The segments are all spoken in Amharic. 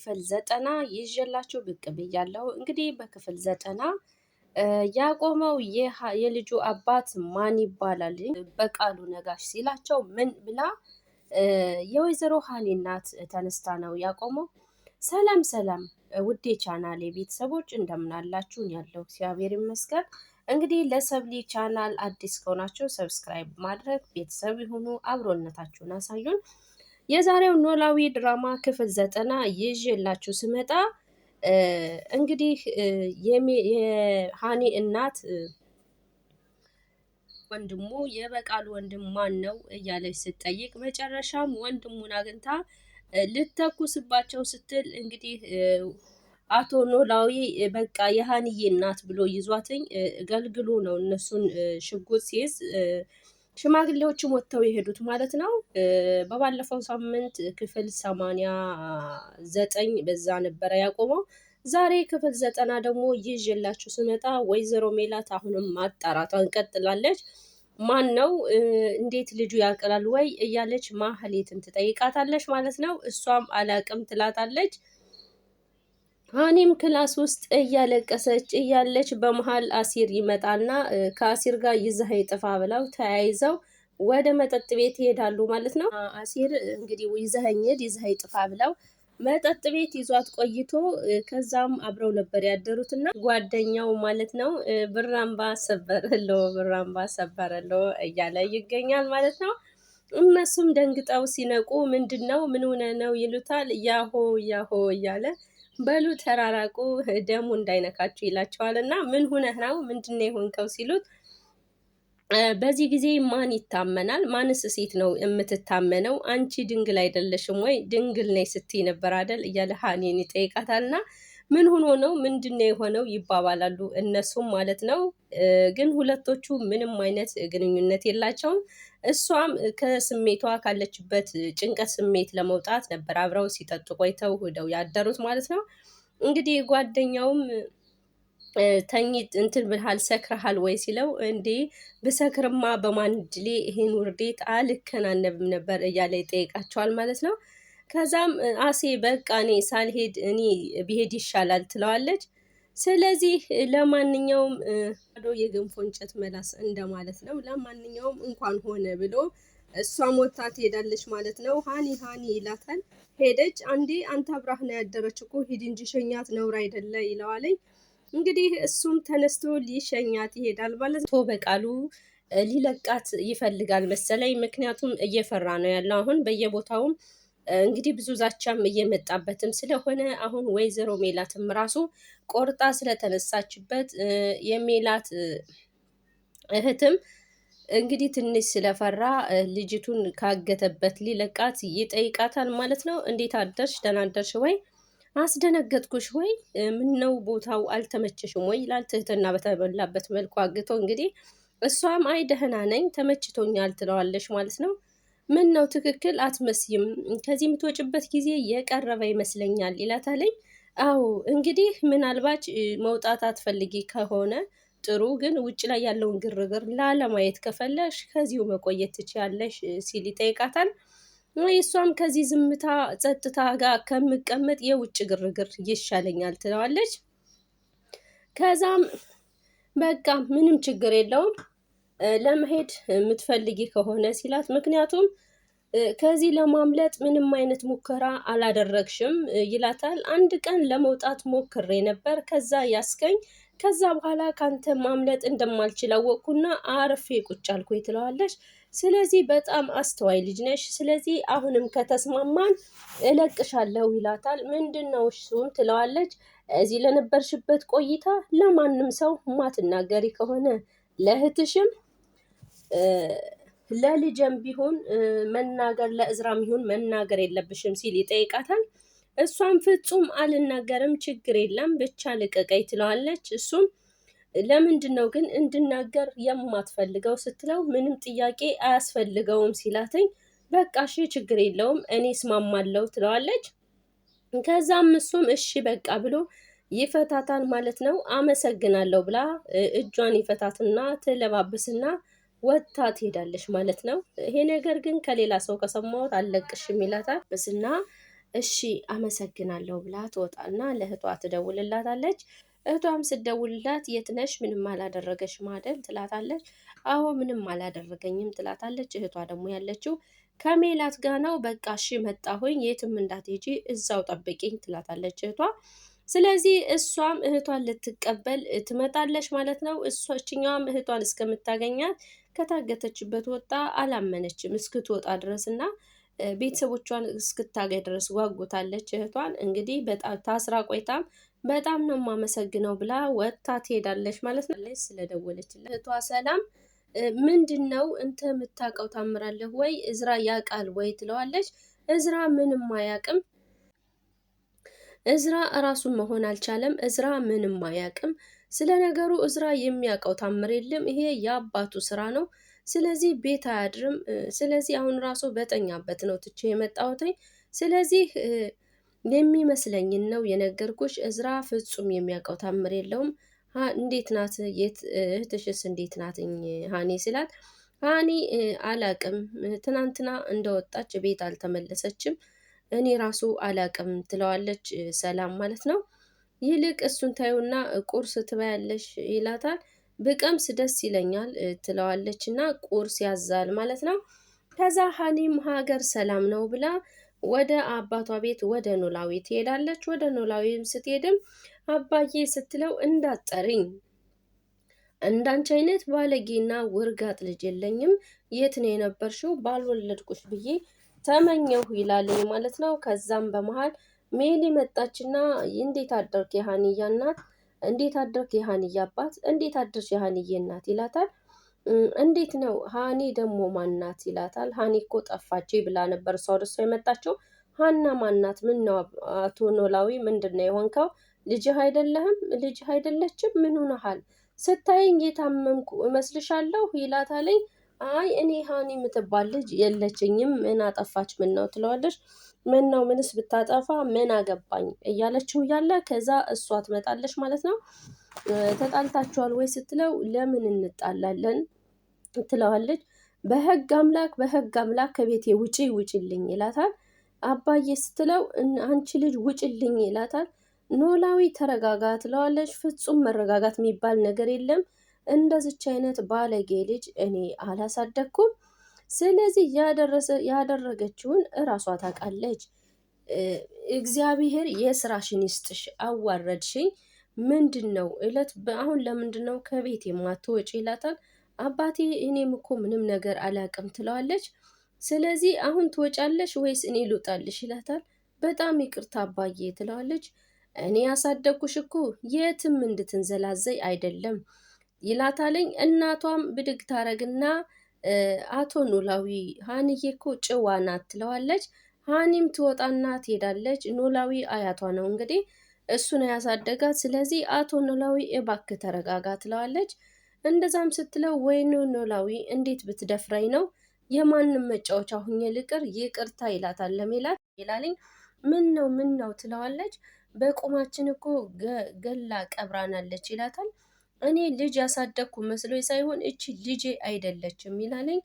ክፍል 90 ይዤላችሁ ብቅ ብያለሁ። እንግዲህ በክፍል 90 ያቆመው የልጁ አባት ማን ይባላል? በቃሉ ነጋሽ ሲላቸው ምን ብላ የወይዘሮ ሀኒ እናት ተነስታ ነው ያቆመው። ሰላም ሰላም ውዴ ቻናሌ ቤተሰቦች እንደምናላችሁ ያለው እግዚአብሔር ይመስገን። እንግዲህ ለሰብሊ ቻናል አዲስ ከሆናችሁ ሰብስክራይብ ማድረግ ቤተሰብ የሆኑ አብሮነታችሁን አሳዩን። የዛሬው ኖላዊ ድራማ ክፍል 90 ይዤላችሁ ስመጣ እንግዲህ የሃኒ እናት ወንድሙ የበቃሉ ወንድም ማን ነው እያለች ስትጠይቅ መጨረሻም ወንድሙን አግኝታ ልተኩስባቸው ስትል እንግዲህ አቶ ኖላዊ በቃ የሃኒዬ እናት ብሎ ይዟትኝ ገልግሎ ነው እነሱን ሽጉጥ ሲይዝ ሽማግሌዎችም ወጥተው የሄዱት ማለት ነው። በባለፈው ሳምንት ክፍል 89 በዛ ነበረ ያቆመው። ዛሬ ክፍል 90 ደግሞ ይዤላችሁ ስመጣ ወይዘሮ ሜላት አሁንም ማጣራቷን ቀጥላለች። ማን ነው እንዴት ልጁ ያቅላል ወይ እያለች ማህሌትን ትጠይቃታለች ማለት ነው። እሷም አላቅም ትላታለች። ሃኒም ክላስ ውስጥ እያለቀሰች እያለች በመሃል አሲር ይመጣና ከአሲር ጋር ይዘኸኝ ጥፋ ብለው ተያይዘው ወደ መጠጥ ቤት ይሄዳሉ ማለት ነው። አሲር እንግዲህ ይዘኸኝ ጥፋ ብለው መጠጥ ቤት ይዟት ቆይቶ ከዛም አብረው ነበር ያደሩትና ጓደኛው ማለት ነው ብራምባ ሰበረሎ እያለ ይገኛል ማለት ነው። እነሱም ደንግጠው ሲነቁ ምንድነው ምን ሆነ ነው ይሉታል። ያሆ እያለ በሉ ተራራቁ ደሙ እንዳይነካችሁ ይላቸዋል። እና ምን ሆነህ ነው ምንድነው የሆንከው ሲሉት በዚህ ጊዜ ማን ይታመናል? ማንስ ሴት ነው የምትታመነው? አንቺ ድንግል አይደለሽም ወይ? ድንግል ነኝ ስትይ ነበር አይደል እያለ ሃኒን ይጠይቃታልና ምን ሆኖ ነው ምንድነው የሆነው ይባባላሉ እነሱም ማለት ነው። ግን ሁለቶቹ ምንም አይነት ግንኙነት የላቸውም። እሷም ከስሜቷ ካለችበት ጭንቀት ስሜት ለመውጣት ነበር አብረው ሲጠጡ ቆይተው ሄደው ያደሩት ማለት ነው። እንግዲህ ጓደኛውም ተኝት እንትን ብልሃል ሰክረሃል ወይ ሲለው እንዴ ብሰክርማ በማንድሌ ይሄን ውርዴት አልከናነብም ነበር እያለ ይጠይቃቸዋል ማለት ነው። ከዛም አሴ በቃ እኔ ሳልሄድ እኔ ብሄድ ይሻላል ትለዋለች። ስለዚህ ለማንኛውም የገንፎ እንጨት መላስ እንደማለት ነው። ለማንኛውም እንኳን ሆነ ብሎ እሷም ወጥታ ትሄዳለች ማለት ነው። ሃኒ ይላታል። ሄደች አንዴ አንተ አብራህ ነው ያደረች እኮ ሂድ እንጂ ሸኛት ነውር አይደለ ይለዋለኝ። እንግዲህ እሱም ተነስቶ ሊሸኛት ይሄዳል ማለት ነው። በቃሉ ሊለቃት ይፈልጋል መሰለኝ። ምክንያቱም እየፈራ ነው ያለው አሁን በየቦታውም እንግዲህ ብዙ ዛቻም እየመጣበትም ስለሆነ አሁን ወይዘሮ ሜላትም ራሱ ቆርጣ ስለተነሳችበት የሜላት እህትም እንግዲህ ትንሽ ስለፈራ ልጅቱን ካገተበት ሊለቃት ይጠይቃታል ማለት ነው። እንዴት አደርሽ? ደህና አደርሽ ወይ? አስደነገጥኩሽ ወይ? ምነው ቦታው አልተመቸሽም ወይ? ይላል ትህትና በተሞላበት መልኩ አግቶ እንግዲህ እሷም አይ ደህና ነኝ ተመችቶኛል ትለዋለሽ ማለት ነው። ምን ነው ትክክል አትመስይም፣ ከዚህ የምትወጭበት ጊዜ የቀረበ ይመስለኛል ይላታለኝ። አዎ እንግዲህ ምናልባት መውጣት አትፈልጊ ከሆነ ጥሩ፣ ግን ውጭ ላይ ያለውን ግርግር ላለማየት ከፈለሽ ከዚሁ መቆየት ትችያለሽ ሲል ይጠይቃታል። እሷም ከዚህ ዝምታ ጸጥታ ጋር ከምቀመጥ የውጭ ግርግር ይሻለኛል ትለዋለች። ከዛም በቃ ምንም ችግር የለውም ለመሄድ የምትፈልጊ ከሆነ ሲላት፣ ምክንያቱም ከዚህ ለማምለጥ ምንም አይነት ሙከራ አላደረግሽም ይላታል። አንድ ቀን ለመውጣት ሞክሬ ነበር ከዛ ያስከኝ፣ ከዛ በኋላ ካንተ ማምለጥ እንደማልችል አወቅኩና አርፌ ቁጭ አልኩኝ ትለዋለች። ስለዚህ በጣም አስተዋይ ልጅ ነሽ፣ ስለዚህ አሁንም ከተስማማን እለቅሻለሁ ይላታል። ምንድን ነው እሱም ትለዋለች። እዚህ ለነበርሽበት ቆይታ ለማንም ሰው ማትናገሪ ከሆነ ለእህትሽም ለልጅም ቢሆን መናገር ለእዝራም ይሁን መናገር የለብሽም ሲል ይጠይቃታል። እሷም ፍጹም አልናገርም ችግር የለም ብቻ ልቀቀኝ ትለዋለች። እሱም ለምንድን ነው ግን እንድናገር የማትፈልገው ስትለው ምንም ጥያቄ አያስፈልገውም ሲላትኝ በቃ እሺ ችግር የለውም እኔ እስማማለሁ ትለዋለች። ከዛም እሱም እሺ በቃ ብሎ ይፈታታል ማለት ነው። አመሰግናለሁ ብላ እጇን ይፈታትና ትለባብስና ወጥታ ትሄዳለች ማለት ነው። ይሄ ነገር ግን ከሌላ ሰው ከሰማሁት አልለቅሽም ይላታል። በስና እሺ አመሰግናለሁ ብላ ትወጣና ለእህቷ ትደውልላታለች። እህቷም ስትደውልላት የት ነሽ? ምንም አላደረገሽም አይደል ትላታለች። አዎ ምንም አላደረገኝም ትላታለች። እህቷ ደግሞ ያለችው ከሜላት ጋር ነው። በቃ እሺ መጣሁኝ፣ የትም እንዳትሄጂ እዛው ጠብቂኝ ትላታለች እህቷ። ስለዚህ እሷም እህቷን ልትቀበል ትመጣለች ማለት ነው። እሷችኛዋም እህቷን እስከምታገኛት ከታገተችበት ወጣ አላመነችም እስክትወጣ ድረስ እና ቤተሰቦቿን እስክታገኝ ድረስ ጓጉታለች። እህቷን እንግዲህ በጣም ታስራ ቆይታም በጣም ነው የማመሰግነው ብላ ወጥታ ትሄዳለች ማለት ነው። ስለደወለችለት እህቷ ሰላም ምንድን ነው እንተ የምታውቀው ታምራለህ ወይ? እዝራ ያውቃል ወይ ትለዋለች። እዝራ ምንም አያውቅም። እዝራ እራሱን መሆን አልቻለም። እዝራ ምንም አያውቅም። ስለ ነገሩ እዝራ የሚያውቀው ታምር የለም። ይሄ የአባቱ ስራ ነው። ስለዚህ ቤት አያድርም። ስለዚህ አሁን ራሱ በተኛበት ነው ትቼ የመጣሁትኝ። ስለዚህ የሚመስለኝን ነው የነገርኩሽ። እዝራ ፍጹም የሚያውቀው ታምር የለውም። እንዴት ናት? የት እህትሽስ እንዴት ናትኝ ሀኒ ሲላት፣ ሀኒ አላቅም፣ ትናንትና እንደወጣች ቤት አልተመለሰችም፣ እኔ ራሱ አላቅም ትለዋለች ሰላም ማለት ነው። ይልቅ እሱን ታዩና ቁርስ ትበያለሽ ይላታል። ብቀምስ ደስ ይለኛል ትለዋለች እና ቁርስ ያዛል ማለት ነው። ከዛ ሀኒም ሀገር ሰላም ነው ብላ ወደ አባቷ ቤት ወደ ኖላዊ ትሄዳለች። ወደ ኖላዊም ስትሄድም አባዬ ስትለው እንዳትጠሪኝ፣ እንዳንቺ አይነት ባለጌና ውርጋጥ ልጅ የለኝም፣ የት ነው የነበርሽው? ባልወለድኩሽ ብዬ ተመኘሁ ይላለኝ ማለት ነው። ከዛም በመሃል ሜሊ መጣችና እንዴት አደርክ የሀኒያ እናት፣ እንዴት አደርክ የሀኒያ አባት፣ እንዴት አደርሽ የሀኒዬ እናት ይላታል። እንዴት ነው ሀኒ ደግሞ ማናት ይላታል። ሀኒ እኮ ጠፋች ብላ ነበር እሷ ወደ እሷ የመጣችው። ሀና ማናት? ምን ነው አቶ ኖላዊ ምንድን ነው የሆንከው? ልጅህ አይደለህም? ልጅህ አይደለችም? ምን ሆነሃል? ስታይኝ የታመምኩ እመስልሻለሁ ይላታለኝ። አይ እኔ ሀኒ የምትባል ልጅ የለችኝም፣ ምን አጠፋች ምን ነው ትለዋለች። ምን ነው ምንስ ብታጠፋ ምን አገባኝ እያለችው እያለ ከዛ እሷ ትመጣለች ማለት ነው። ተጣልታችኋል ወይ ስትለው ለምን እንጣላለን ትለዋለች። በህግ አምላክ በህግ አምላክ ከቤቴ ውጪ ውጭልኝ ይላታል። አባዬ ስትለው አንቺ ልጅ ውጭልኝ ይላታል። ኖላዊ ተረጋጋ ትለዋለች። ፍጹም መረጋጋት የሚባል ነገር የለም፣ እንደዚች አይነት ባለጌ ልጅ እኔ አላሳደግኩም። ስለዚህ ያደረገችውን እራሷ ታውቃለች። እግዚአብሔር የስራሽን ይስጥሽ፣ አዋረድሽኝ። ምንድን ነው እለት አሁን ለምንድን ነው ከቤት የማትወጪ ይላታል። አባቴ እኔም እኮ ምንም ነገር አላውቅም ትለዋለች። ስለዚህ አሁን ትወጫለሽ ወይስ እኔ ልውጣልሽ ይላታል። በጣም ይቅርታ አባዬ ትለዋለች። እኔ ያሳደግኩሽ እኮ የትም እንድትንዘላዘይ አይደለም ይላታለኝ። እናቷም ብድግ ታረግና አቶ ኖላዊ ሀንዬ እኮ ጭዋ ናት ትለዋለች። ሀኒም ትወጣና ትሄዳለች። ኖላዊ አያቷ ነው እንግዲህ እሱ ነው ያሳደጋት። ስለዚህ አቶ ኖላዊ እባክህ ተረጋጋ ትለዋለች። እንደዛም ስትለው ወይኔ ኖላዊ እንዴት ብትደፍረኝ ነው የማንም መጫወቻ ሁኜ ልቅር፣ ይቅርታ ይላታል ለሜላት። ይላልኝ ምን ነው ትለዋለች። በቁማችን እኮ ገላ ቀብራናለች ይላታል። እኔ ልጅ ያሳደግኩ መስሎኝ ሳይሆን እቺ ልጄ አይደለችም ይላለኝ።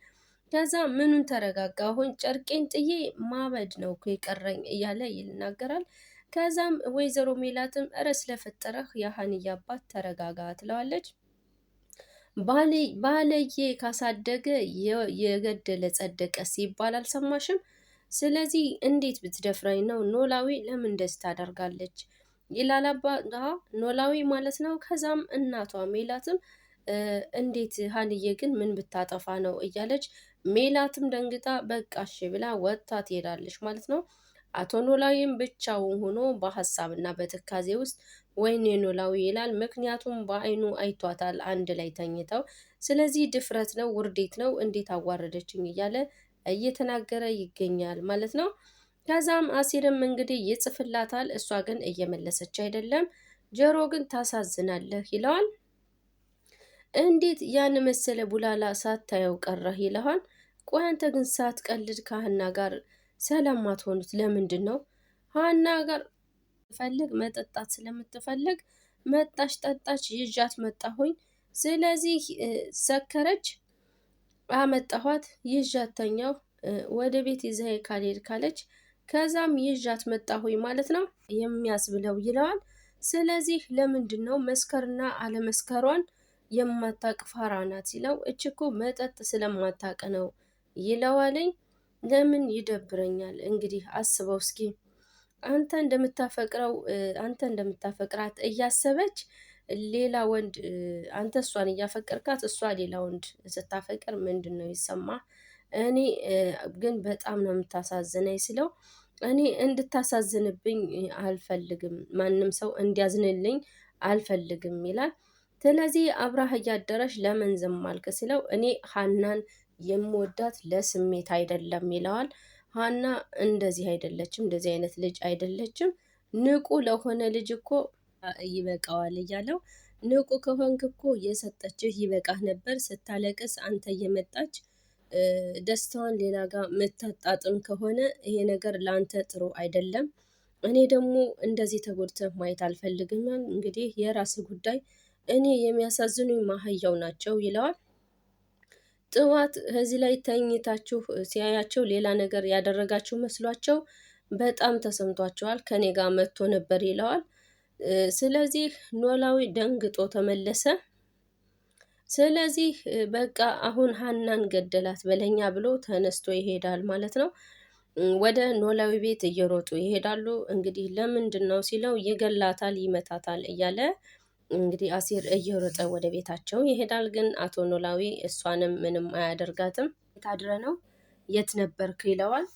ከዛ ምኑን ተረጋጋ፣ አሁን ጨርቄን ጥዬ ማበድ ነው እኮ የቀረኝ እያለ ይናገራል። ከዛም ወይዘሮ ሜላትም እረ ስለፈጠረህ የሀንዬ አባት ተረጋጋ ትለዋለች። ባለዬ ካሳደገ የገደለ ጸደቀ ሲባል አልሰማሽም? ስለዚህ እንዴት ብትደፍረኝ ነው? ኖላዊ ለምን እንደዚህ ታደርጋለች ይላል አባቷ ኖላዊ ማለት ነው። ከዛም እናቷ ሜላትም እንዴት ሀንዬ ግን ምን ብታጠፋ ነው እያለች ሜላትም ደንግጣ በቃሽ ብላ ወጥታ ትሄዳለች ማለት ነው። አቶ ኖላዊም ብቻውን ሆኖ በሀሳብና በትካዜ ውስጥ ወይኔ ኖላዊ ይላል። ምክንያቱም በአይኑ አይቷታል አንድ ላይ ተኝተው። ስለዚህ ድፍረት ነው፣ ውርዴት ነው፣ እንዴት አዋረደችኝ እያለ እየተናገረ ይገኛል ማለት ነው። ከዛም አሲርም እንግዲህ ይጽፍላታል፣ እሷ ግን እየመለሰች አይደለም። ጆሮ ግን ታሳዝናለህ ይለዋል። እንዴት ያን መሰለ ቡላላ ሳታየው ቀረህ ይለዋል። ቆይ አንተ ግን ሳትቀልድ ከሀና ጋር ሰላም ማትሆኑት ለምንድን ነው? ሀና ጋር ፈልግ መጠጣት ስለምትፈልግ መጣች፣ ጠጣች፣ ይዣት መጣሁኝ። ስለዚህ ሰከረች፣ አመጣኋት፣ ይዣት ተኛው። ወደ ቤት ይዘህ ካልሄድ ካለች ከዛም ይዣት መጣሁኝ ማለት ነው የሚያስብለው ይለዋል። ስለዚህ ለምንድን ነው መስከርና አለመስከሯን የማታቅ ፋራ ናት ሲለው፣ እች እኮ መጠጥ ስለማታቅ ነው ይለዋልኝ። ለምን ይደብረኛል እንግዲህ አስበው እስኪ አንተ እንደምታፈቅራት እያሰበች ሌላ ወንድ አንተ እሷን እያፈቀርካት እሷ ሌላ ወንድ ስታፈቅር ምንድን ነው ይሰማ? እኔ ግን በጣም ነው የምታሳዝነኝ ስለው፣ እኔ እንድታሳዝንብኝ አልፈልግም፣ ማንም ሰው እንዲያዝንልኝ አልፈልግም ይላል። ስለዚህ አብራህ እያደረሽ ለምን ዝም አልክ ሲለው፣ እኔ ሀናን የምወዳት ለስሜት አይደለም ይለዋል። ሀና እንደዚህ አይደለችም፣ እንደዚህ አይነት ልጅ አይደለችም። ንቁ ለሆነ ልጅ እኮ ይበቃዋል እያለው፣ ንቁ ከሆንክ እኮ የሰጠችህ ይበቃህ ነበር። ስታለቅስ አንተ እየመጣች ደስታዋን ሌላ ጋር ምታጣጥም ከሆነ ይሄ ነገር ለአንተ ጥሩ አይደለም። እኔ ደግሞ እንደዚህ ተጎድተህ ማየት አልፈልግም። እንግዲህ የራስ ጉዳይ፣ እኔ የሚያሳዝኑኝ ማህያው ናቸው ይለዋል። ጥዋት ከዚህ ላይ ተኝታችሁ ሲያያቸው ሌላ ነገር ያደረጋችሁ መስሏቸው በጣም ተሰምቷቸዋል። ከኔ ጋር መጥቶ ነበር ይለዋል። ስለዚህ ኖላዊ ደንግጦ ተመለሰ። ስለዚህ በቃ አሁን ሀናን ገደላት በለኛ ብሎ ተነስቶ ይሄዳል ማለት ነው። ወደ ኖላዊ ቤት እየሮጡ ይሄዳሉ። እንግዲህ ለምንድን ነው ሲለው፣ ይገላታል፣ ይመታታል እያለ እንግዲህ አሲር እየሮጠ ወደ ቤታቸው ይሄዳል። ግን አቶ ኖላዊ እሷንም ምንም አያደርጋትም። የታድረ ነው የት ነበርክ ይለዋል።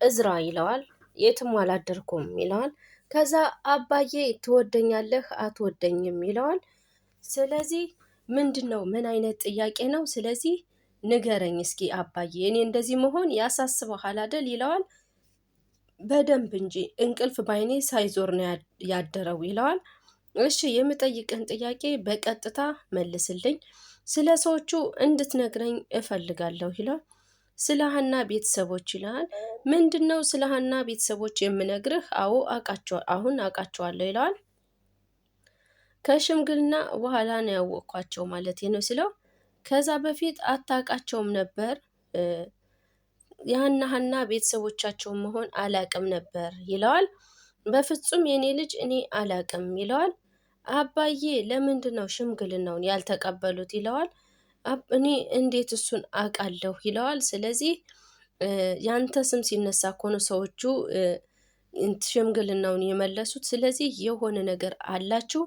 እዝራ ይለዋል። የትም አላደርኩም ይለዋል። ከዛ አባዬ ትወደኛለህ አትወደኝም ይለዋል። ስለዚህ ምንድን ነው ምን አይነት ጥያቄ ነው? ስለዚህ ንገረኝ እስኪ አባዬ፣ እኔ እንደዚህ መሆን ያሳስበሃል አይደል ይለዋል። በደንብ እንጂ እንቅልፍ ባይኔ ሳይዞር ነው ያደረው ይለዋል። እሺ የምጠይቅህን ጥያቄ በቀጥታ መልስልኝ፣ ስለ ሰዎቹ እንድትነግረኝ እፈልጋለሁ ይለዋል። ስለ ሀና ቤተሰቦች ይለዋል። ምንድን ነው ስለ ሀና ቤተሰቦች የምነግርህ? አዎ አሁን አውቃቸዋለሁ ይለዋል። ከሽምግልና በኋላ ነው ያወቅኳቸው ማለት ነው ሲለው፣ ከዛ በፊት አታውቃቸውም ነበር? ሀና ቤተሰቦቻቸውን መሆን አላቅም ነበር ይለዋል። በፍጹም የኔ ልጅ እኔ አላቅም ይለዋል። አባዬ ለምንድን ነው ሽምግልናውን ያልተቀበሉት ይለዋል። እኔ እንዴት እሱን አውቃለሁ ይለዋል። ስለዚህ ያንተ ስም ሲነሳ እኮ ነው ሰዎቹ ሽምግልናውን የመለሱት። ስለዚህ የሆነ ነገር አላችሁ፣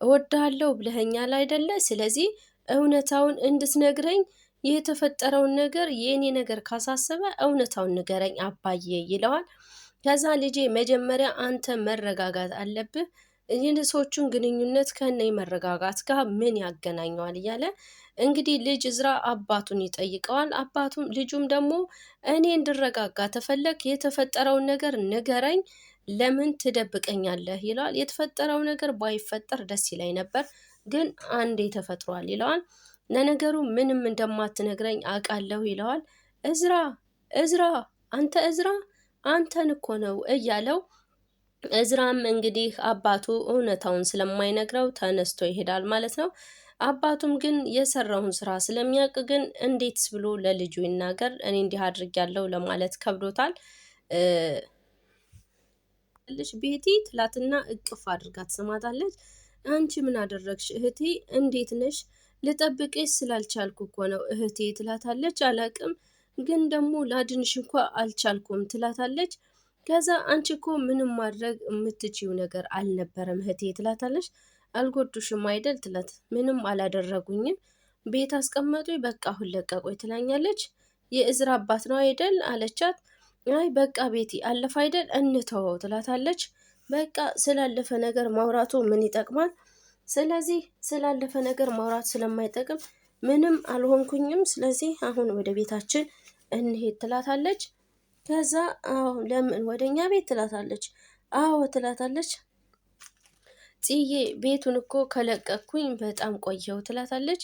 እወድሃለሁ ብለኸኛል አይደለ? ስለዚህ እውነታውን እንድትነግረኝ፣ የተፈጠረውን ነገር የእኔ ነገር ካሳሰበ እውነታውን ንገረኝ አባዬ ይለዋል። ከዛ ልጄ መጀመሪያ አንተ መረጋጋት አለብህ፣ የሰዎቹን ግንኙነት ከነ መረጋጋት ጋር ምን ያገናኘዋል እያለ እንግዲህ ልጅ እዝራ አባቱን ይጠይቀዋል። ልጁም ደግሞ እኔ እንድረጋጋ ተፈለግ፣ የተፈጠረውን ነገር ንገረኝ፣ ለምን ትደብቀኛለህ ይለዋል። የተፈጠረው ነገር ባይፈጠር ደስ ይለኝ ነበር፣ ግን አንዴ ተፈጥሯል ይለዋል። ለነገሩ ምንም እንደማትነግረኝ አውቃለሁ ይለዋል። እዝራ አንተ እዝራ አንተን እኮ ነው እያለው፣ እዝራም እንግዲህ አባቱ እውነታውን ስለማይነግረው ተነስቶ ይሄዳል ማለት ነው። አባቱም ግን የሰራውን ስራ ስለሚያውቅ ግን እንዴትስ ብሎ ለልጁ ይናገር? እኔ እንዲህ አድርጊያለሁ ለማለት ከብዶታል። ልጅ ቤቲ ትላትና እቅፍ አድርጋ ትስማታለች። አንቺ ምን አደረግሽ እህቴ? እንዴት ነሽ? ልጠብቅሽ ስላልቻልኩ እኮ ነው እህቴ ትላታለች። አላቅም ግን ደግሞ ላድንሽ እንኳ አልቻልኩም ትላታለች። ከዛ አንቺ እኮ ምንም ማድረግ የምትችይው ነገር አልነበረም እህቴ ትላታለች። አልጎዱሽም አይደል ትላት። ምንም አላደረጉኝም፣ ቤት አስቀመጡኝ፣ በቃ አሁን ለቀቆኝ ትላኛለች። የእዝራ አባት ነው አይደል አለቻት። አይ በቃ ቤቲ አለፈ አይደል እንተወው ትላታለች። በቃ ስላለፈ ነገር ማውራቱ ምን ይጠቅማል? ስለዚህ ስላለፈ ነገር ማውራት ስለማይጠቅም ምንም አልሆንኩኝም፣ ስለዚህ አሁን ወደ ቤታችን እንሄድ ትላታለች። ከዛ አዎ ለምን ወደኛ ቤት ትላታለች። አዎ ትላታለች። ጽዬ ቤቱን እኮ ከለቀኩኝ በጣም ቆየው ትላታለች።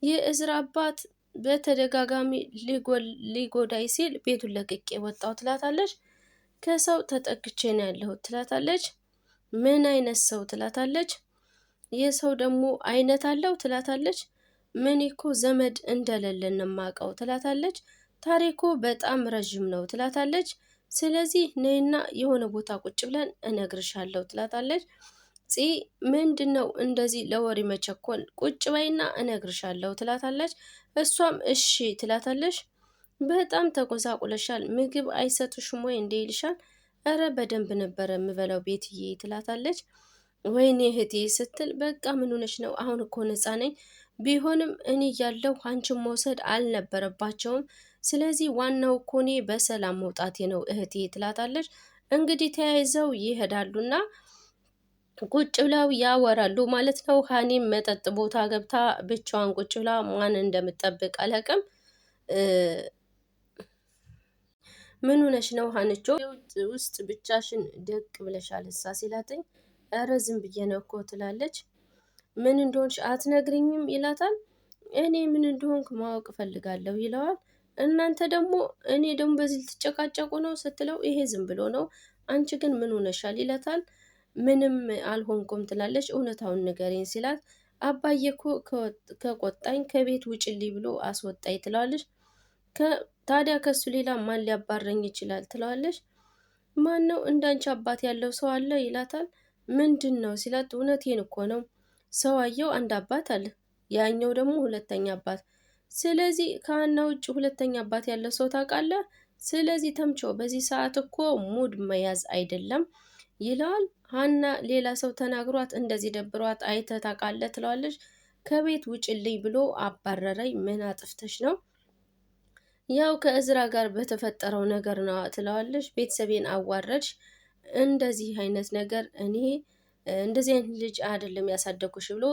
የእዝራ አባት በተደጋጋሚ ሊጎዳይ ሲል ቤቱን ለቅቄ ወጣው ትላታለች። ከሰው ተጠግቼ ነው ያለሁት ትላታለች። ምን አይነት ሰው ትላታለች። የሰው ደግሞ አይነት አለው ትላታለች። ምን እኮ ዘመድ እንደሌለን ማቀው ትላታለች። ታሪኩ በጣም ረዥም ነው ትላታለች። ስለዚህ ነይና የሆነ ቦታ ቁጭ ብለን እነግርሻለሁ ትላታለች። ፂ ምንድን ነው እንደዚህ ለወሬ መቸኮል? ቁጭ በይና እነግርሻለሁ ትላታለች። እሷም እሺ ትላታለች። በጣም ተጎሳቁለሻል፣ ምግብ አይሰጡሽም ወይ እንዴ ይልሻል። እረ በደንብ ነበረ የምበላው ቤትዬ ትላታለች። ወይኔ እህቴ ስትል በቃ ምን ሆነሽ ነው? አሁን እኮ ነፃ ነኝ። ቢሆንም እኔ እያለሁ አንቺን መውሰድ አልነበረባቸውም። ስለዚህ ዋናው እኮ እኔ በሰላም መውጣቴ ነው እህቴ ትላታለች። እንግዲህ ተያይዘው ይሄዳሉና ቁጭ ብለው ያወራሉ ማለት ነው። ሀኒም መጠጥ ቦታ ገብታ ብቻዋን ቁጭ ብላ ማን እንደምትጠብቅ አላውቅም። ምን ሆነሽ ነው ሀንቾ ውስጥ ብቻሽን ደቅ ብለሻል እሳ ሲላትኝ፣ ኧረ ዝም ብዬ ነው እኮ ትላለች። ምን እንደሆንሽ አትነግሪኝም ይላታል። እኔ ምን እንደሆንክ ማወቅ እፈልጋለሁ ይለዋል። እናንተ ደግሞ እኔ ደግሞ በዚህ ልትጨቃጨቁ ነው ስትለው፣ ይሄ ዝም ብሎ ነው፣ አንቺ ግን ምን ሆነሻል ይላታል። ምንም አልሆንኩም ትላለች። እውነታውን ንገሪኝ ሲላት፣ አባዬ እኮ ከቆጣኝ ከቤት ውጭልኝ ብሎ አስወጣኝ ትለዋለች። ታዲያ ከሱ ሌላ ማን ሊያባረኝ ይችላል ትለዋለች። ማን ነው እንዳንቺ አባት ያለው ሰው አለ ይላታል። ምንድን ነው ሲላት፣ እውነቴን እኮ ነው፣ ሰው አየው አንድ አባት አለ፣ ያኛው ደግሞ ሁለተኛ አባት። ስለዚህ ከሀና ውጭ ሁለተኛ አባት ያለው ሰው ታውቃለህ? ስለዚህ ተምቾ በዚህ ሰዓት እኮ ሙድ መያዝ አይደለም ይለዋል። ሀና ሌላ ሰው ተናግሯት እንደዚህ ደብሯት አይተህ ታውቃለህ ትለዋለች። ከቤት ውጭልኝ ብሎ አባረረኝ፣ ምን አጥፍተሽ ነው? ያው ከእዝራ ጋር በተፈጠረው ነገር ነው ትለዋለች። ቤተሰቤን አዋረድሽ፣ እንደዚህ አይነት ነገር እኔ እንደዚህ አይነት ልጅ አይደለም ያሳደኩሽ ብሎ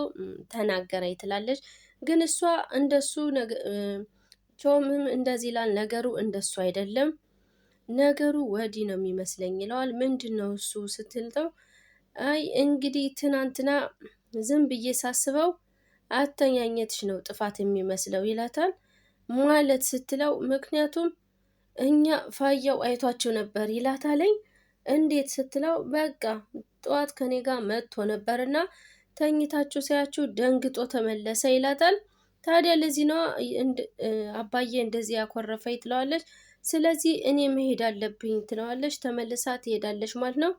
ተናገረኝ ትላለች። ግን እሷ እንደሱ ቾምም እንደዚህ ይላል። ነገሩ እንደሱ አይደለም፣ ነገሩ ወዲህ ነው የሚመስለኝ ይለዋል። ምንድን ነው እሱ ስትልተው፣ አይ እንግዲህ ትናንትና ዝም ብዬ ሳስበው አተኛኘትሽ ነው ጥፋት የሚመስለው ይላታል። ማለት ስትለው፣ ምክንያቱም እኛ ፋያው አይቷቸው ነበር ይላታለኝ። እንዴት ስትለው፣ በቃ ጠዋት ከኔ ጋር መጥቶ ነበርና ተኝታችሁ ሳያችሁ ደንግጦ ተመለሰ ይላታል። ታዲያ ለዚህ ነው አባዬ እንደዚህ ያኮረፈኝ ትለዋለች። ስለዚህ እኔ መሄድ አለብኝ ትለዋለች። ተመልሳ ትሄዳለች ማለት ነው።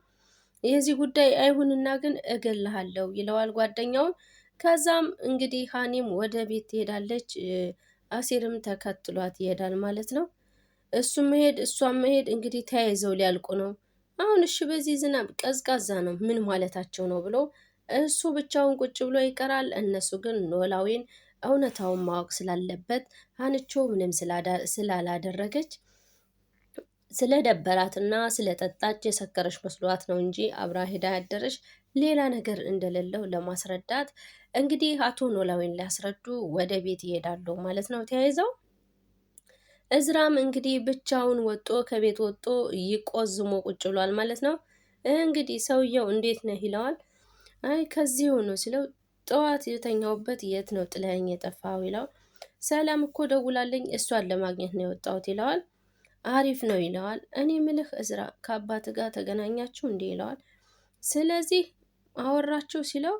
የዚህ ጉዳይ አይሁንና ግን እገልሃለሁ ይለዋል ጓደኛውን። ከዛም እንግዲህ ሀኒም ወደ ቤት ትሄዳለች። አሲርም ተከትሏት ይሄዳል ማለት ነው። እሱም መሄድ እሷም መሄድ እንግዲህ ተያይዘው ሊያልቁ ነው። አሁን እሺ በዚህ ዝናብ ቀዝቃዛ ነው ምን ማለታቸው ነው ብሎ እሱ ብቻውን ቁጭ ብሎ ይቀራል። እነሱ ግን ኖላዊን እውነታውን ማወቅ ስላለበት ሀንቾ ምንም ስላላደረገች ስለደበራትና ስለጠጣች የሰከረች መስሏት ነው እንጂ አብራ ሄዳ ያደረች ሌላ ነገር እንደሌለው ለማስረዳት እንግዲህ አቶ ኖላዊን ሊያስረዱ ወደ ቤት ይሄዳሉ ማለት ነው ተያይዘው። እዝራም እንግዲህ ብቻውን ወጦ ከቤት ወጦ ይቆዝሞ ቁጭ ብሏል ማለት ነው። እንግዲህ ሰውየው እንዴት ነህ ይለዋል። አይ ከዚሁ ነው ሲለው፣ ጠዋት የተኛውበት የት ነው ጥለኸኝ የጠፋው ይለው። ሰላም እኮ ደውላልኝ እሷን ለማግኘት ነው የወጣሁት ይለዋል። አሪፍ ነው ይለዋል። እኔ ምልህ እዝራ ከአባት ጋር ተገናኛችሁ እንዲህ ይለዋል። ስለዚህ አወራችሁ ሲለው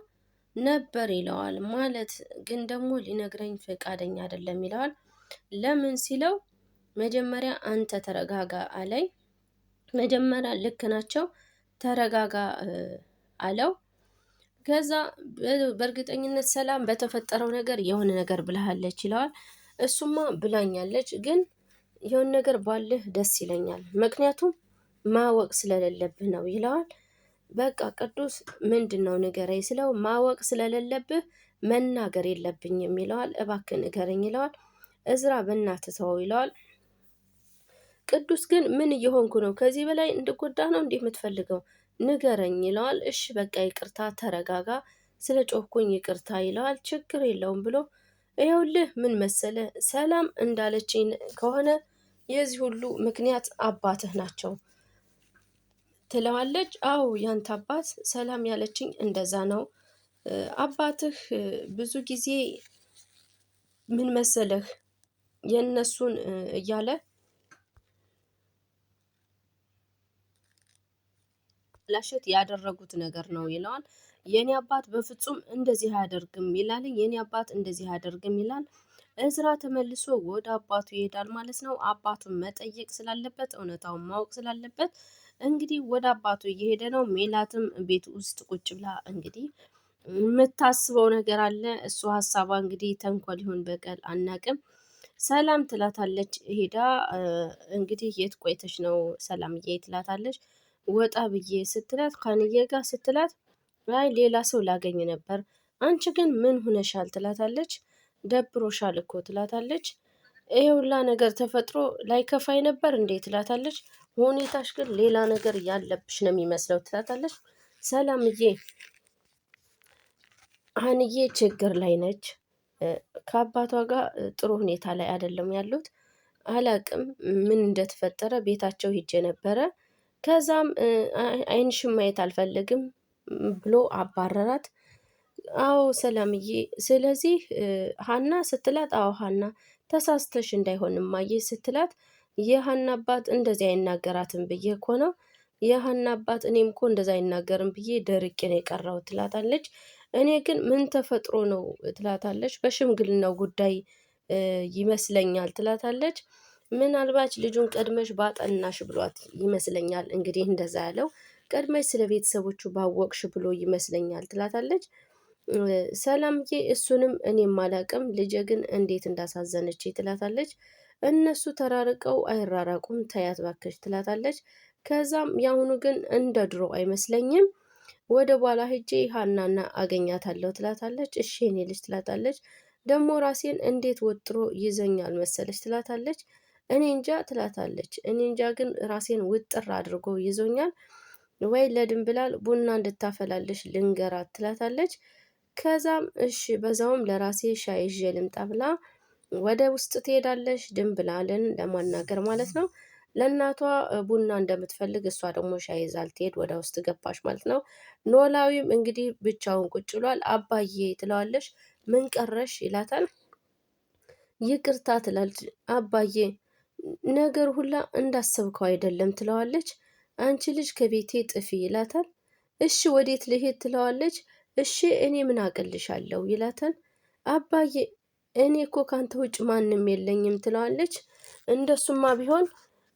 ነበር ይለዋል። ማለት ግን ደግሞ ሊነግረኝ ፈቃደኛ አይደለም ይለዋል። ለምን ሲለው መጀመሪያ አንተ ተረጋጋ አለኝ። መጀመሪያ ልክ ናቸው ተረጋጋ አለው። ከዛ በእርግጠኝነት ሰላም በተፈጠረው ነገር የሆነ ነገር ብለሃለች ይለዋል። እሱማ ብላኛለች፣ ግን የሆነ ነገር ባልህ ደስ ይለኛል፣ ምክንያቱም ማወቅ ስለሌለብህ ነው ይለዋል። በቃ ቅዱስ ምንድን ነው ንገረኝ ስለው፣ ማወቅ ስለሌለብህ መናገር የለብኝም ይለዋል። እባክህ ንገረኝ ይለዋል። እዝራ በእናትህ ተወው ይለዋል። ቅዱስ ግን ምን እየሆንኩ ነው? ከዚህ በላይ እንድጎዳ ነው እንዴ የምትፈልገው? ንገረኝ ይለዋል። እሺ በቃ ይቅርታ፣ ተረጋጋ፣ ስለ ጮህኩኝ ይቅርታ ይለዋል። ችግር የለውም ብሎ ይኸውልህ ምን መሰለ፣ ሰላም እንዳለችኝ ከሆነ የዚህ ሁሉ ምክንያት አባትህ ናቸው ትለዋለች። አዎ ያንተ አባት ሰላም ያለችኝ እንደዛ ነው። አባትህ ብዙ ጊዜ ምን መሰለህ የእነሱን እያለ ላሸት ያደረጉት ነገር ነው ይለዋል። የኔ አባት በፍጹም እንደዚህ አያደርግም ይላል። የኔ አባት እንደዚህ አያደርግም ይላል። እዝራ ተመልሶ ወደ አባቱ ይሄዳል ማለት ነው። አባቱን መጠየቅ ስላለበት እውነታውን ማወቅ ስላለበት እንግዲህ ወደ አባቱ እየሄደ ነው። ሜላትም ቤት ውስጥ ቁጭ ብላ እንግዲህ የምታስበው ነገር አለ። እሱ ሀሳቧ እንግዲህ ተንኮል ይሁን በቀል አናቅም። ሰላም ትላታለች ሄዳ እንግዲህ የት ቆይተሽ ነው ሰላምዬ ትላታለች። ወጣ ብዬ ስትላት ካንዬ ጋር ስትላት አይ ሌላ ሰው ላገኝ ነበር። አንቺ ግን ምን ሁነሻል ትላታለች። ደብሮሻል እኮ ትላታለች። ይሄ ሁላ ነገር ተፈጥሮ ላይ ከፋይ ነበር እንዴ ትላታለች። ሁኔታሽ ግን ሌላ ነገር ያለብሽ ነው የሚመስለው ትላታለች። ሰላምዬ ሀንዬ ችግር ላይ ነች። ከአባቷ ጋር ጥሩ ሁኔታ ላይ አይደለም ያሉት። አላቅም ምን እንደተፈጠረ ቤታቸው ሂጄ ነበረ። ከዛም አይንሽም ማየት አልፈልግም ብሎ አባረራት። አዎ ሰላምዬ፣ ስለዚህ ሀና ስትላት፣ አዎ ሀና ተሳስተሽ እንዳይሆን እማዬ ስትላት፣ የሀና አባት እንደዚህ አይናገራትም ብዬ እኮ ነው። የሀና አባት እኔም እኮ እንደዛ አይናገርም ብዬ ደርቄ ነው የቀረው ትላታለች። እኔ ግን ምን ተፈጥሮ ነው ትላታለች። በሽምግልናው ጉዳይ ይመስለኛል ትላታለች። ምናልባች ልጁን ቀድመሽ ባጠናሽ ብሏት ይመስለኛል እንግዲህ እንደዛ ያለው ቀድመሽ ስለ ቤተሰቦቹ ባወቅሽ ብሎ ይመስለኛል ትላታለች። ሰላምዬ እሱንም እኔም አላቅም ልጄ ግን እንዴት እንዳሳዘነች ትላታለች። እነሱ ተራርቀው አይራራቁም ተያት ባከሽ ትላታለች። ከዛም የአሁኑ ግን እንደ ድሮ አይመስለኝም። ወደ በኋላ ሄጄ ሀናና አገኛታለሁ ትላታለች። እሺ የኔ ልጅ ትላታለች። ደግሞ ራሴን እንዴት ወጥሮ ይዘኛል መሰለች ትላታለች። እኔ እንጃ ትላታለች። እኔ እንጃ ግን ራሴን ውጥር አድርጎ ይዞኛል። ወይ ለድንብላል ቡና እንድታፈላልሽ ልንገራት ትላታለች። ከዛም እሺ በዛውም ለራሴ ሻይ ይዤ ልምጣ ብላ ወደ ውስጥ ትሄዳለች። ድንብላልን ለማናገር ማለት ነው። ለእናቷ ቡና እንደምትፈልግ እሷ ደግሞ ሻይ ይዛ ልትሄድ ወደ ውስጥ ገባች ማለት ነው። ኖላዊም እንግዲህ ብቻውን ቁጭ ብሏል። አባዬ ትለዋለች። ምን ቀረሽ ይላታል። ይቅርታ ትላለች። አባዬ ነገር ሁላ እንዳሰብከው አይደለም ትለዋለች። አንቺ ልጅ ከቤቴ ጥፊ ይላታል። እሺ ወዴት ልሄድ ትለዋለች። እሺ እኔ ምን አቅልሻለሁ ይላታል። አባዬ እኔ እኮ ካንተ ውጭ ማንም የለኝም ትለዋለች። እንደሱማ ቢሆን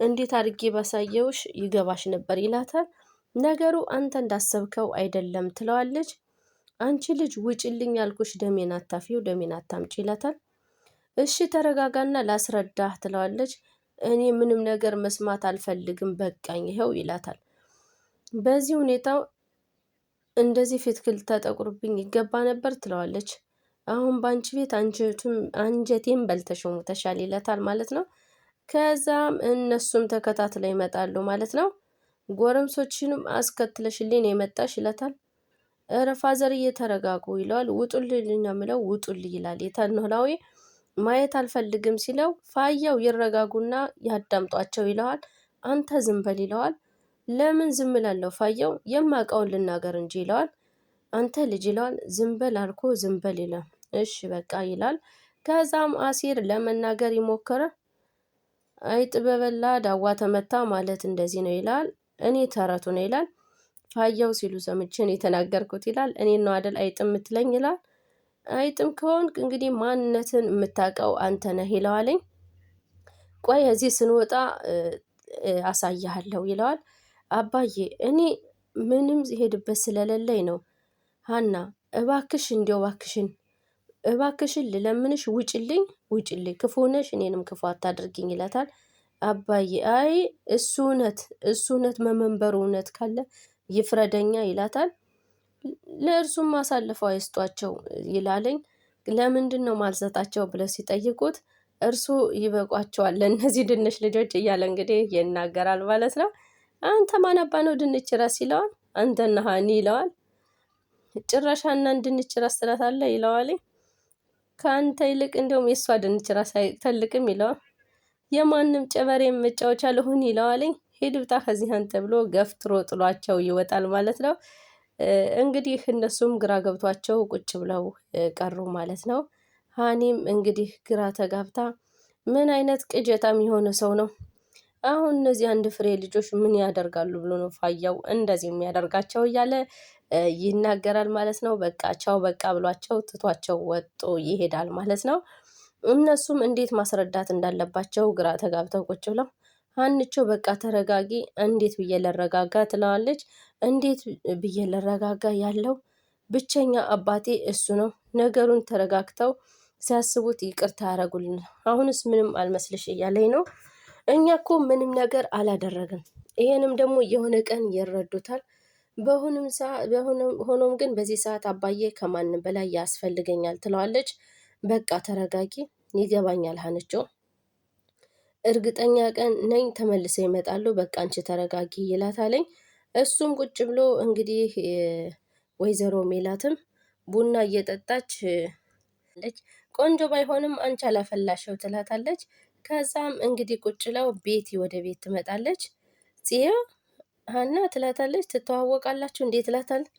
እንዴት አድርጌ ባሳየውሽ ይገባሽ ነበር ይላታል። ነገሩ አንተ እንዳሰብከው አይደለም ትለዋለች። አንቺ ልጅ ውጭልኝ ያልኩሽ ደሜን አታፊው ደሜን አታምጪ ይላታል። እሺ ተረጋጋና ላስረዳህ ትለዋለች። እኔ ምንም ነገር መስማት አልፈልግም በቃኝ ይኸው ይላታል። በዚህ ሁኔታው እንደዚህ ፊትክል ተጠቁርብኝ ይገባ ነበር ትለዋለች። አሁን በአንቺ ቤት አንጀቴም በልተሽው ሞተሻል ይላታል ማለት ነው። ከዛም እነሱም ተከታትለው ይመጣሉ ማለት ነው። ጎረምሶችንም አስከትለሽልኝ የመጣሽ ይላታል። እረ ፋዘር እየተረጋጉ ይለዋል። ውጡልኝ ነው የምለው ውጡልኝ ይላል። የተኖላዊ ማየት አልፈልግም ሲለው ፋያው ይረጋጉና ያዳምጧቸው ይለዋል። አንተ ዝም በል ይለዋል። ለምን ዝም እላለሁ ፋያው የማውቀውን ልናገር እንጂ ይለዋል። አንተ ልጅ ይለዋል። ዝም በል አልኮ ዝም በል ይላል። እሺ በቃ ይላል። ከዛም አሲር ለመናገር ይሞክረ አይጥ በበላ ዳዋ ተመታ ማለት እንደዚህ ነው ይላል። እኔ ተረቱ ነው ይላል። ፋያው ሲሉ ሰምቼን የተናገርኩት ይላል። እኔ ነው አደል አይጥ የምትለኝ ይላል። አይጥም ከሆንክ እንግዲህ ማንነትን የምታውቀው አንተ ነህ ይለዋለኝ። ቆይ እዚህ ስንወጣ አሳያለሁ ይለዋል። አባዬ እኔ ምንም ሄድበት ስለሌለኝ ነው። ሀና እባክሽ እንዲያው እባክሽን ልለምንሽ ውጭልኝ ውጭልኝ ክፉ ነሽ እኔንም ክፉ አታድርጊኝ ይላታል። አባዬ አይ እሱ እውነት መመንበሩ እውነት ካለ ይፍረደኛ ይላታል። ለእርሱም አሳልፈው አይስጧቸው ይላለኝ። ለምንድን ነው ማልሰጣቸው ብለው ሲጠይቁት እርሱ ይበቋቸዋል ለእነዚህ ድንች ልጆች እያለ እንግዲህ ይናገራል ማለት ነው። አንተ ማናባ ነው ድንች ራስ ይለዋል። አንተና ሀኒ ይለዋል። ጭራሻና ድንች ራስ ትላታለህ ይለዋል። ከአንተ ይልቅ እንደውም የእሷ ድንች ራስ አይፈልቅም ይለዋል። የማንም ጨበሬ መጫወቻ ልሁን ይለዋልኝ። ሂድ ውጣ ከዚህ አንተ ብሎ ገፍትሮ ጥሏቸው ይወጣል ማለት ነው። እንግዲህ እነሱም ግራ ገብቷቸው ቁጭ ብለው ቀሩ ማለት ነው። ሀኒም እንግዲህ ግራ ተጋብታ ምን አይነት ቅጀታም የሆነ ሰው ነው አሁን እነዚህ አንድ ፍሬ ልጆች ምን ያደርጋሉ ብሎ ነው ፋያው እንደዚህ የሚያደርጋቸው እያለ ይናገራል ማለት ነው። በቃ ቻው በቃ ብሏቸው ትቷቸው ወጦ ይሄዳል ማለት ነው። እነሱም እንዴት ማስረዳት እንዳለባቸው ግራ ተጋብተው ቁጭ ብለው ሀንቾ በቃ ተረጋጊ፣ እንዴት ብዬ ልረጋጋ ትለዋለች። እንዴት ብዬ ልረጋጋ ያለው ብቸኛ አባቴ እሱ ነው። ነገሩን ተረጋግተው ሲያስቡት ይቅርታ ያደርጉልን። አሁንስ ምንም አልመስልሽ እያለኝ ነው። እኛ እኮ ምንም ነገር አላደረግም። ይሄንም ደግሞ የሆነ ቀን ይረዱታል። ሆኖም ግን በዚህ ሰዓት አባዬ ከማንም በላይ ያስፈልገኛል ትለዋለች። በቃ ተረጋጊ፣ ይገባኛል ሀንቾ፣ እርግጠኛ ቀን ነኝ ተመልሰው ይመጣሉ። በቃ አንቺ ተረጋጊ ይላታለኝ። እሱም ቁጭ ብሎ እንግዲህ ወይዘሮ ሜላትም ቡና እየጠጣች ቆንጆ ባይሆንም አንቺ አላፈላሸው ትላታለች። ከዛም እንግዲህ ቁጭ ለው ቤቲ ወደ ቤት ትመጣለች። ጽያ ሀና ትላታለች። ትተዋወቃላችሁ እንዴ ትላታለች።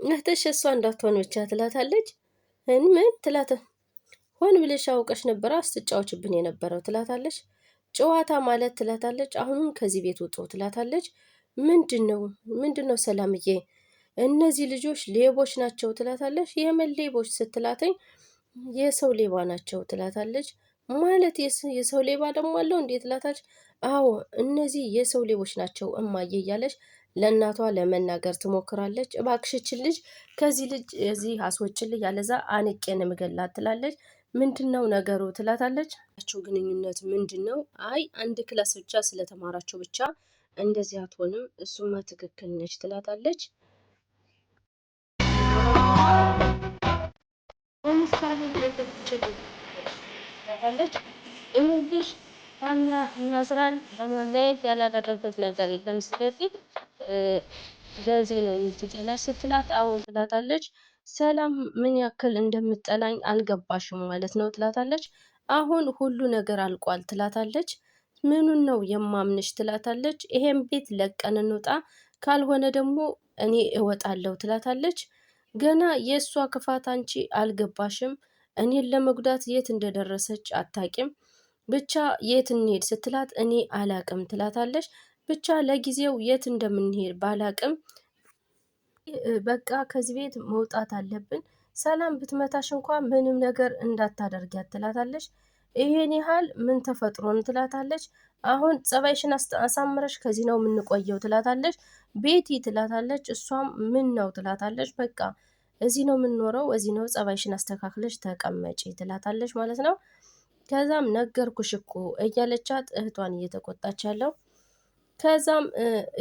እህትሽ እሷ እንዳትሆን ብቻ ትላታለች። ምን ትላታ ሆን ብለሽ አውቀሽ ነበር ስትጫወችብን የነበረው ትላታለች። ጨዋታ ማለት ትላታለች። አሁንም ከዚህ ቤት ውጡ ትላታለች። ምንድነው ሰላምዬ፣ እነዚህ ልጆች ሌቦች ናቸው ትላታለች። የምን ሌቦች ስትላተኝ የሰው ሌባ ናቸው ትላታለች። ማለት የሰው ሌባ ደግሞ አለው እንዴት ትላታለች። አዎ እነዚህ የሰው ሌቦች ናቸው እማዬ እያለች ለእናቷ ለመናገር ትሞክራለች። እባክሽችን ልጅ ከዚህ ልጅ እዚህ አስወጭልኝ ያለዛ አንቄን ምገላት ትላለች። ምንድነው ነገሩ ትላታለች። ግንኙነት ምንድነው? አይ አንድ ክላስ ብቻ ስለተማራቸው ብቻ እንደዚህ አትሆንም፣ እሱማ ትክክል ነች ትላታለች። እንግዲህ ዋና መስራን ለመለየት ያላደረገት ነገር የለም። ስለዚህ ለዚህ ነው የምትጠላሽ ስትላት አሁን ትላታለች። ሰላም ምን ያክል እንደምትጠላኝ አልገባሽም ማለት ነው ትላታለች። አሁን ሁሉ ነገር አልቋል ትላታለች። ምኑን ነው የማምንሽ ትላታለች። ይሄን ቤት ለቀን እንውጣ፣ ካልሆነ ደግሞ እኔ እወጣለሁ ትላታለች። ገና የእሷ ክፋት አንቺ አልገባሽም። እኔን ለመጉዳት የት እንደደረሰች አታቂም። ብቻ የት እንሄድ ስትላት እኔ አላቅም ትላታለች። ብቻ ለጊዜው የት እንደምንሄድ ባላቅም በቃ ከዚህ ቤት መውጣት አለብን። ሰላም ብትመታሽ እንኳን ምንም ነገር እንዳታደርጊያት ትላታለች። ይሄን ያህል ምን ተፈጥሮን ትላታለች። አሁን ጸባይሽን አሳምረሽ ከዚህ ነው የምንቆየው ትላታለች። ቤቲ ትላታለች። እሷም ምን ነው ትላታለች። በቃ እዚህ ነው የምንኖረው፣ እዚህ ነው ጸባይሽን አስተካክለሽ ተቀመጪ ትላታለች ማለት ነው። ከዛም ነገርኩሽ እኮ እያለቻት እህቷን እየተቆጣች ያለው። ከዛም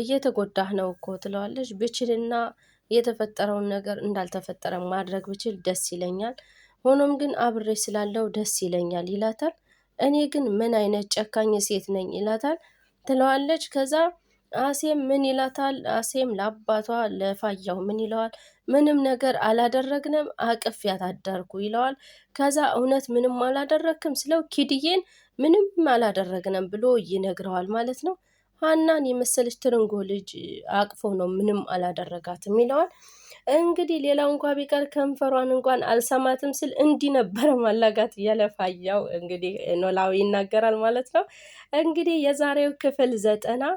እየተጎዳህ ነው እኮ ትለዋለች። ብችልና የተፈጠረውን ነገር እንዳልተፈጠረ ማድረግ ብችል ደስ ይለኛል፣ ሆኖም ግን አብሬሽ ስላለው ደስ ይለኛል ይላታል። እኔ ግን ምን አይነት ጨካኝ ሴት ነኝ ይላታል ትለዋለች። ከዛ አሴም ምን ይላታል። አሴም ለአባቷ ለፋያው ምን ይለዋል። ምንም ነገር አላደረግንም አቅፌያት አደርኩ ይለዋል። ከዛ እውነት ምንም አላደረግክም ስለው ኪድዬን ምንም አላደረግንም ብሎ ይነግረዋል ማለት ነው። ሀናን የመሰለች ትርንጎ ልጅ አቅፎ ነው ምንም አላደረጋትም ይለዋል። እንግዲህ ሌላው እንኳ ቢቀር ከንፈሯን እንኳን አልሰማትም ስል እንዲህ ነበረ ማላጋት እያለ ፋያው እንግዲህ ኖላዊ ይናገራል ማለት ነው። እንግዲህ የዛሬው ክፍል 90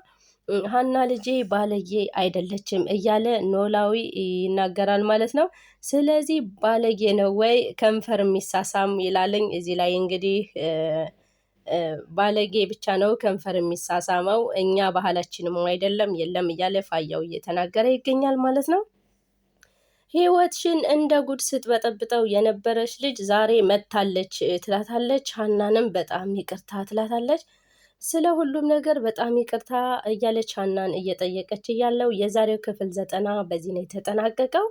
ሀና ልጄ ባለጌ አይደለችም እያለ ኖላዊ ይናገራል ማለት ነው። ስለዚህ ባለጌ ነው ወይ ከንፈር የሚሳሳም ይላለኝ። እዚህ ላይ እንግዲህ ባለጌ ብቻ ነው ከንፈር የሚሳሳመው፣ እኛ ባህላችንም አይደለም የለም እያለ ፋያው እየተናገረ ይገኛል ማለት ነው። ህይወትሽን እንደ ጉድ ስትበጠብጠው የነበረች ልጅ ዛሬ መታለች ትላታለች። ሀናንም በጣም ይቅርታ ትላታለች። ስለ ሁሉም ነገር በጣም ይቅርታ እያለች ሀናን እየጠየቀች እያለው የዛሬው ክፍል 90 በዚህ ነው የተጠናቀቀው።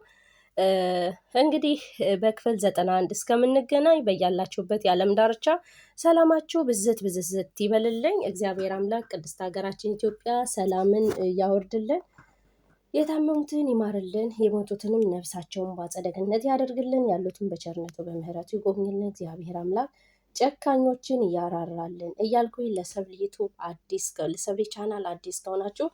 እንግዲህ በክፍል 91 እስከምንገናኝ በያላችሁበት የዓለም ዳርቻ ሰላማችሁ ብዝት ብዝዝት ይበልልኝ። እግዚአብሔር አምላክ ቅድስት ሀገራችን ኢትዮጵያ ሰላምን ያወርድልን፣ የታመሙትን ይማርልን፣ የሞቱትንም ነፍሳቸውን በአጸደ ገነት ያደርግልን፣ ያሉትን በቸርነቱ በምህረቱ ይጎብኝልን። እግዚአብሔር አምላክ ጨካኞችን ያራራልን እያልኩኝ ለሰብሊ ዩቱብ ለሰብሊ ቻናል አዲስ ከሆናችሁ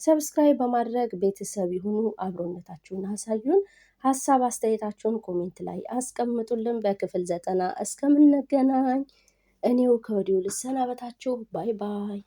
ሰብስክራይብ በማድረግ ቤተሰብ ይሁኑ። አብሮነታችሁን አሳዩን። ሀሳብ አስተያየታችሁን ኮሜንት ላይ አስቀምጡልን። በክፍል 90 እስከምንገናኝ እኔው ከወዲሁ ልሰናበታችሁ። ባይ ባይ።